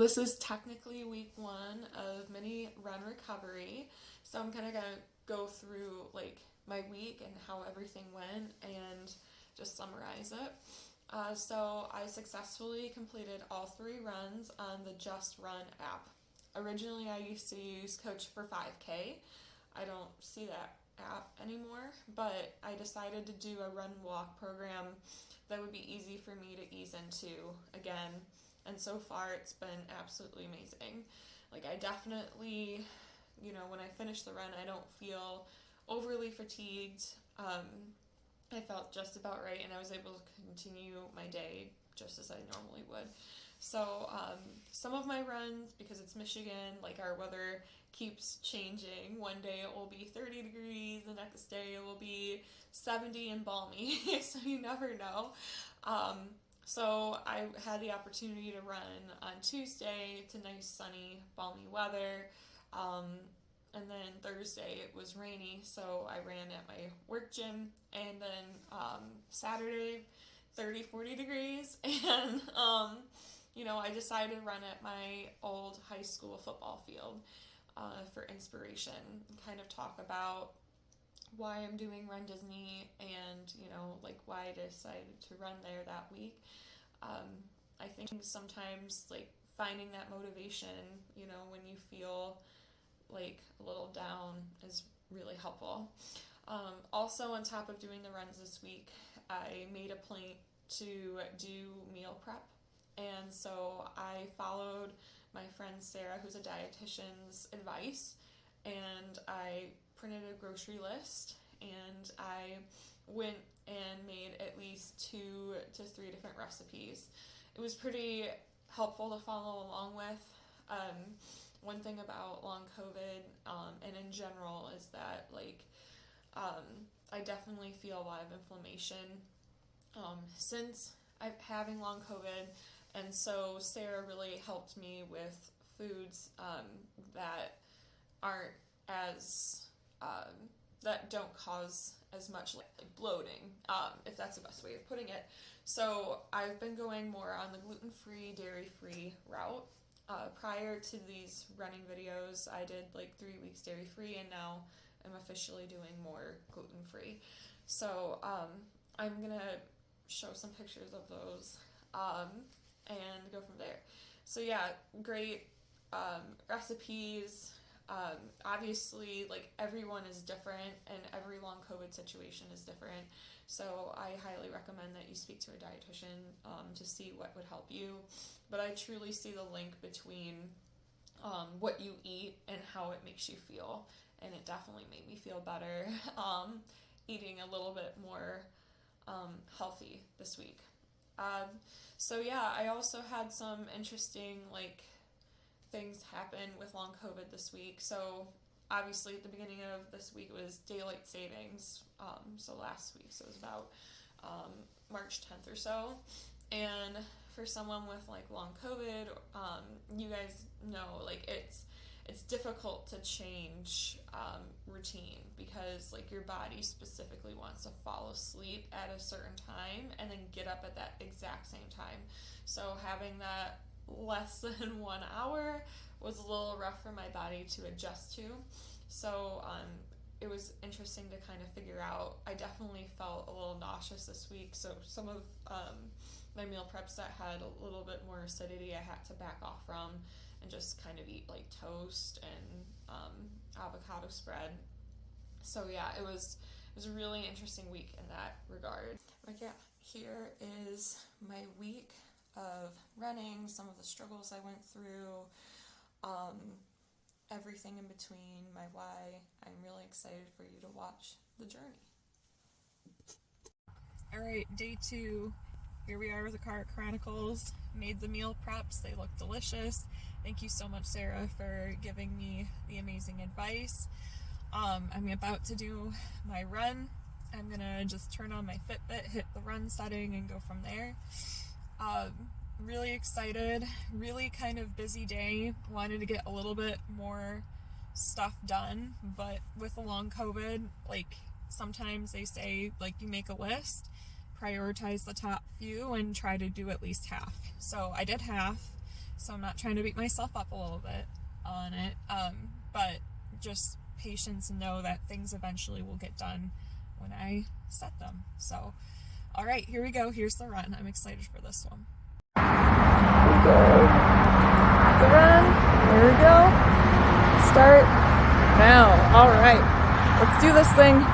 this is technically week 1 of Minnie run recovery. So I'm kind of gonna go through like my week and how everything went and just summarize it. So I successfully completed all 3 runs on the Just Run app. Originally, I used to use Coach for 5K. I don't see that app anymore, but I decided to do a run walk program that would be easy for me to ease into again. And so far, it's been absolutely amazing. Like, I definitely, when I finish the run, I don't feel overly fatigued. I felt just about right, and I was able to continue my day just as I normally would. So some of my runs, because it's Michigan, like our weather keeps changing. One day it will be 30 degrees, the next day it will be 70 and balmy, so you never know. So I had the opportunity to run on Tuesday to nice, sunny, balmy weather. And then Thursday it was rainy, so I ran at my work gym. And then Saturday, 30, 40 degrees. And, I decided to run at my old high school football field for inspiration and kind of talk about why I'm doing Run Disney and, like why I decided to run there that week. I think sometimes, like, finding that motivation, when you feel like a little down is really helpful. Also, on top of doing the runs this week, I made a plan to do meal prep. And so I followed my friend Sarah, who's a dietitian's advice, and I printed a grocery list, and I went and made at least 2 to 3 different recipes. It was pretty helpful to follow along with. One thing about long COVID and in general is that I definitely feel a lot of inflammation since I'm having long COVID, and so Sarah really helped me with foods that aren't as that don't cause as much like bloating, if that's the best way of putting it. So I've been going more on the gluten-free, dairy-free route. Prior to these running videos, I did like 3 weeks dairy-free, and now I'm officially doing more gluten-free. So I'm gonna show some pictures of those and go from there. So yeah, great recipes. Obviously, like, everyone is different and every long COVID situation is different. So I highly recommend that you speak to a dietitian to see what would help you. But I truly see the link between what you eat and how it makes you feel. And it definitely made me feel better eating a little bit more healthy this week. So yeah, I also had some interesting things happen with long COVID this week. So obviously at the beginning of this week it was daylight savings, so last week, so it was about March 10th or so. And for someone with long COVID, you guys know it's difficult to change routine because your body specifically wants to fall asleep at a certain time and then get up at that exact same time. So having that less than 1 hour was a little rough for my body to adjust to. So it was interesting to kind of figure out. I definitely felt a little nauseous this week, so some of my meal preps that had a little bit more acidity I had to back off from and just kind of eat toast and avocado spread. So yeah, it was a really interesting week in that regard. But yeah, here is my week of running, some of the struggles I went through, everything in between, my why. I'm really excited for you to watch the journey. Alright, day 2. Here we are with the Car Chronicles. Made the meal preps. They look delicious. Thank you so much, Sarah, for giving me the amazing advice. I'm about to do my run. I'm gonna just turn on my Fitbit, hit the run setting, and go from there. Really excited, really kind of busy day. Wanted to get a little bit more stuff done, but with a long COVID, sometimes they say, you make a list, prioritize the top few, and try to do at least half. So I did half, So I'm not trying to beat myself up a little bit on it, but just patience and know that things eventually will get done when I set them. So, all right, here we go. Here's the run. I'm excited for this one. The run. Here we go. Start now. All right, let's do this thing.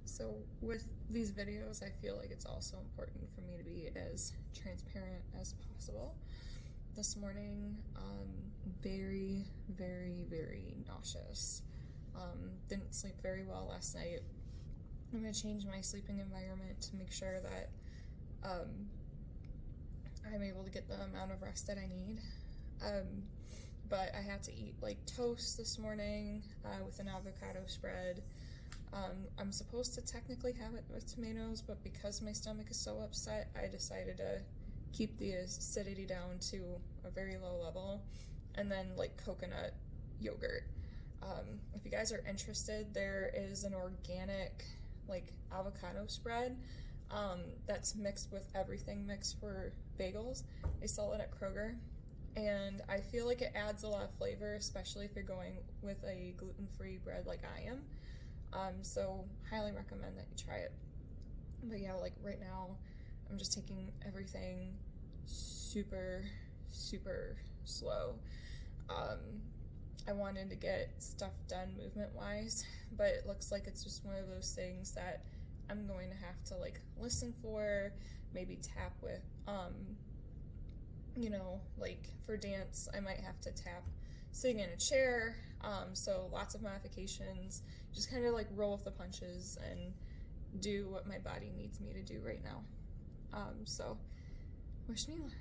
So with these videos, I feel like it's also important for me to be as transparent as possible. This morning, very, very, very nauseous. Didn't sleep very well last night. I'm going to change my sleeping environment to make sure that I'm able to get the amount of rest that I need. But I had to eat like toast this morning with an avocado spread. I'm supposed to technically have it with tomatoes, but because my stomach is so upset, I decided to keep the acidity down to a very low level, and then like coconut yogurt. If you guys are interested, there is an organic like avocado spread that's mixed with everything mixed for bagels. They sell it at Kroger, and I feel like it adds a lot of flavor, especially if you're going with a gluten-free bread like I am. So highly recommend that you try it. But yeah, like right now, I'm just taking everything super, super slow. I wanted to get stuff done movement-wise, but it looks like it's just one of those things that I'm going to have to like listen for, maybe tap with, you know, like for dance, I might have to tap sitting in a chair. So lots of modifications, just kind of like roll with the punches and do what my body needs me to do right now. So wish me luck.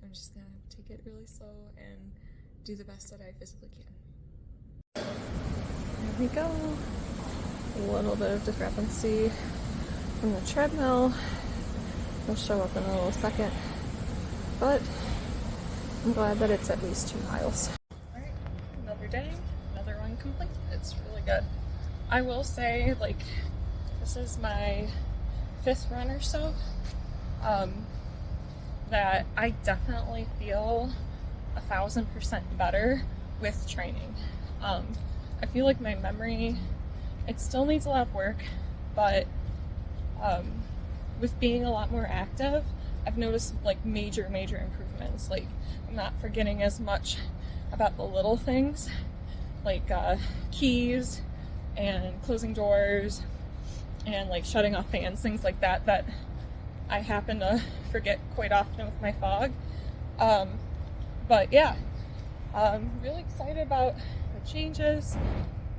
I'm just gonna take it really slow and do the best that I physically can. There we go. A little bit of discrepancy from the treadmill. It'll show up in a little second, but I'm glad that it's at least 2 miles. Alright, another day, another run complete. It's really good. I will say, like, this is my 5th run or so, that I definitely feel 1000% better with training. I feel like my memory, it still needs a lot of work, but with being a lot more active, I've noticed like major improvements. Like I'm not forgetting as much about the little things, like keys and closing doors and like shutting off fans, things like that, that I happen to forget quite often with my fog. But yeah, I'm really excited about the changes.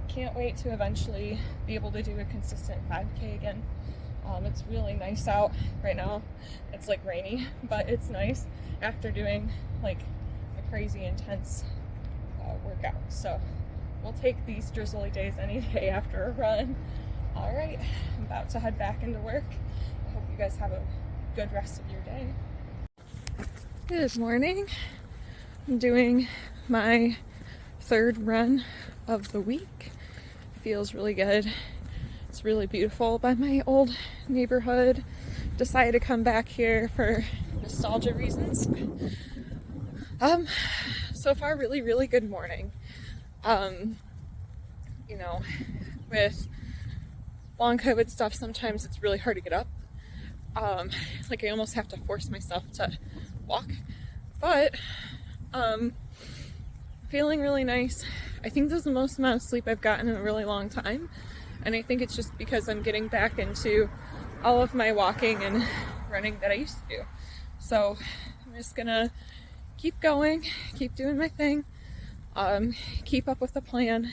Can't wait to eventually be able to do a consistent 5K again. It's really nice out right now. It's like rainy, but it's nice after doing like a crazy intense workout. So we'll take these drizzly days any day after a run. All right, I'm about to head back into work. I hope you guys have a good rest of your day. Good morning. I'm doing my 3rd run of the week. Feels really good. It's really beautiful by my old neighborhood. Decided to come back here for nostalgia reasons. So far, really good morning. You know, with long COVID stuff, sometimes it's really hard to get up. Like I almost have to force myself to walk, but feeling really nice. I think this is the most amount of sleep I've gotten in a really long time, and I think it's just because I'm getting back into all of my walking and running that I used to do. So I'm just gonna keep going, keep doing my thing, keep up with the plan,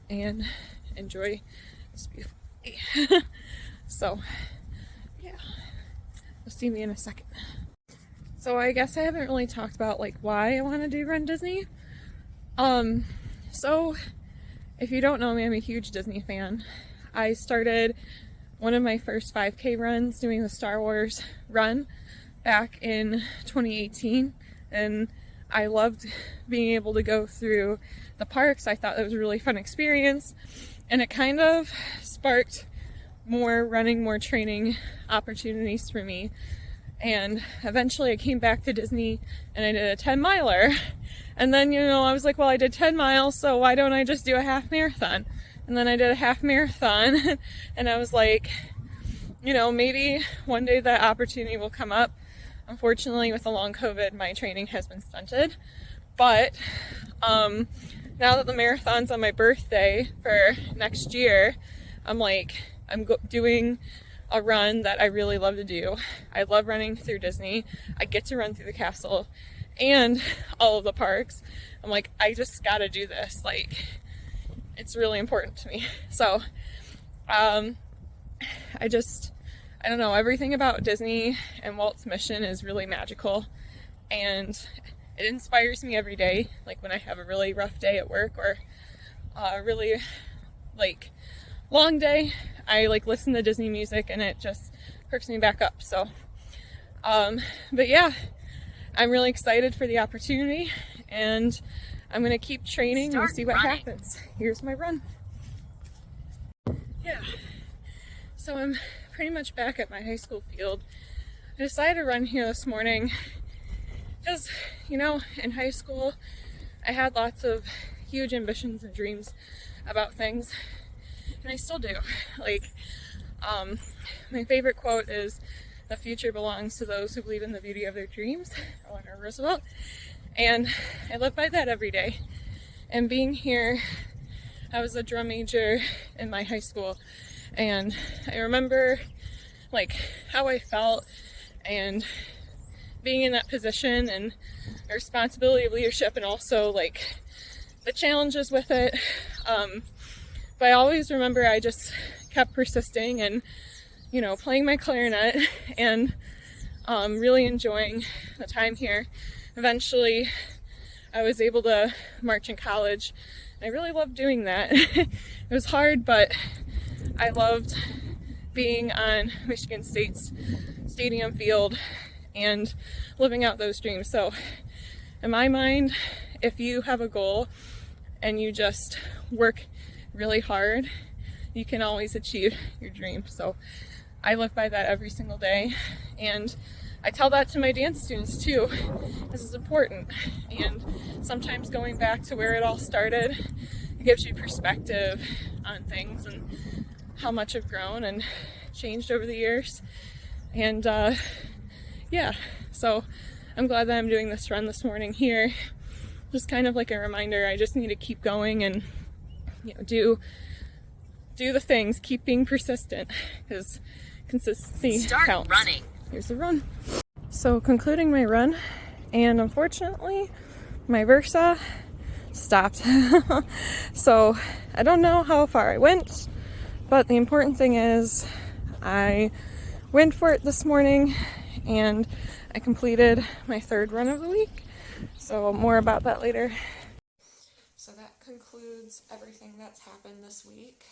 and enjoy this beautiful day. So yeah, you'll see me in a second. So I guess I haven't really talked about like why I want to do Run Disney. So if you don't know me, I'm a huge Disney fan. I started one of my first 5K runs doing the Star Wars run back in 2018, and I loved being able to go through the parks. I thought it was a really fun experience, and it kind of sparked more running, more training opportunities for me. And eventually I came back to Disney and I did a 10 miler. And then, I was like, well, I did 10 miles, so why don't I just do a half marathon? And then I did a half marathon and I was like, maybe one day that opportunity will come up. Unfortunately, with the long COVID, my training has been stunted. But now that the marathon's on my birthday for next year, I'm doing a run that I really love to do. I love running through Disney. I get to run through the castle and all of the parks. I'm like, I just gotta do this. It's really important to me. So, I don't know, everything about Disney and Walt's mission is really magical, and it inspires me every day. Like when I have a really rough day at work or a really long day, I listen to Disney music and it just perks me back up. So, but yeah, I'm really excited for the opportunity, and I'm gonna keep training and see what happens. Here's my run. Yeah, so I'm pretty much back at my high school field. I decided to run here this morning because, in high school, I had lots of huge ambitions and dreams about things, and I still do. My favorite quote is, "The future belongs to those who believe in the beauty of their dreams," Eleanor Roosevelt, and I live by that every day. And being here, I was a drum major in my high school, and I remember how I felt and being in that position and the responsibility of leadership, and also the challenges with it. But I always remember I just kept persisting and playing my clarinet and really enjoying the time here. Eventually I was able to march in college. I really loved doing that. It was hard, but I loved being on Michigan State's stadium field and living out those dreams. So in my mind, if you have a goal and you just work really hard, you can always achieve your dream. So I live by that every single day, and I tell that to my dance students too. This is important, and sometimes going back to where it all started, it gives you perspective on things and how much I've grown and changed over the years. And yeah, so I'm glad that I'm doing this run this morning here. Just kind of like a reminder, I just need to keep going and do the things, keep being persistent, because consistency counts. Running. Here's the run. So concluding my run, and unfortunately my Versa stopped. So I don't know how far I went, but the important thing is I went for it this morning and I completed my third run of the week. So more about that later. So that concludes everything that's happened this week.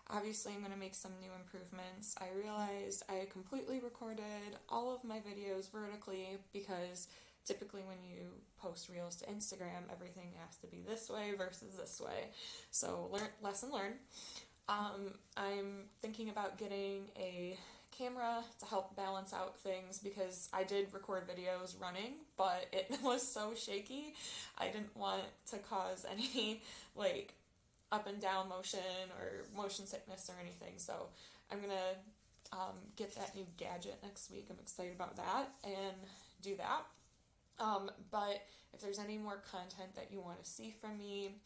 Obviously I'm going to make some new improvements. I realized I completely recorded all of my videos vertically because typically when you post reels to Instagram, everything has to be this way versus this way. So lesson learned. I'm thinking about getting a camera to help balance out things because I did record videos running, but it was so shaky. I didn't want to cause any up and down motion or motion sickness or anything. So I'm gonna get that new gadget next week. I'm excited about that and do that. But if there's any more content that you want to see from me,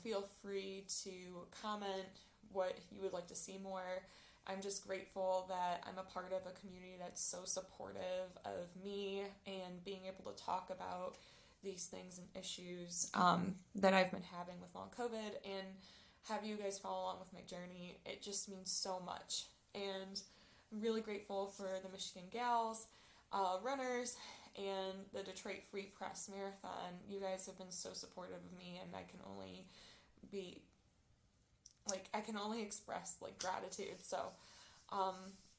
feel free to comment what you would like to see more. I'm just grateful that I'm a part of a community that's so supportive of me and being able to talk about these things and issues that I've been having with long COVID, and have you guys follow along with my journey. It just means so much, and I'm really grateful for the Michigan Gals, runners, and the Detroit Free Press Marathon. You guys have been so supportive of me, and I can only express gratitude. So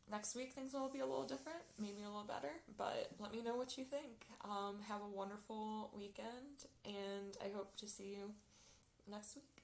next week things will be a little different, maybe a little better, but let me know what you think. Have a wonderful weekend, and I hope to see you next week.